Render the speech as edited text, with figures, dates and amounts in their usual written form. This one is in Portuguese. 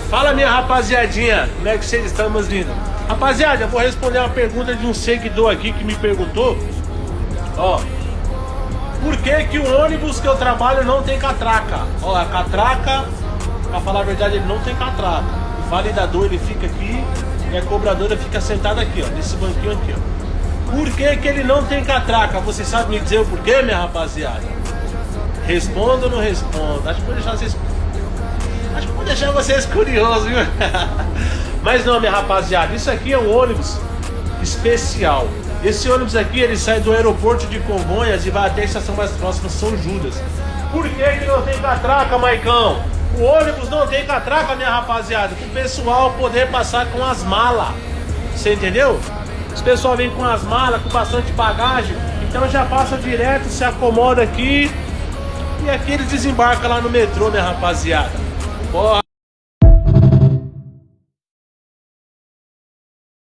Fala, minha rapaziadinha, como é que vocês estão vindo? Rapaziada, eu vou responder uma pergunta de um seguidor aqui que me perguntou. Ó, por que o ônibus que eu trabalho não tem catraca? Ó, a catraca, pra falar a verdade, ele não tem catraca. O validador, ele fica aqui e a cobradora fica sentada aqui, ó, nesse banquinho aqui, ó. Por que ele não tem catraca? Você sabe me dizer o porquê, minha rapaziada? Respondo ou não respondo? Acho que vou deixar vocês curiosos, viu? Mas não, minha rapaziada, isso aqui é um ônibus especial. Esse ônibus aqui, ele sai do aeroporto de Congonhas e vai até a estação mais próxima, São Judas. Por que não tem catraca, Maicão? O ônibus não tem catraca, minha rapaziada, para o pessoal poder passar com as malas. Você entendeu? Os pessoal vem com as malas, com bastante bagagem, então já passa direto, se acomoda aqui e aqui eles desembarcam lá no metrô, minha rapaziada. Porra.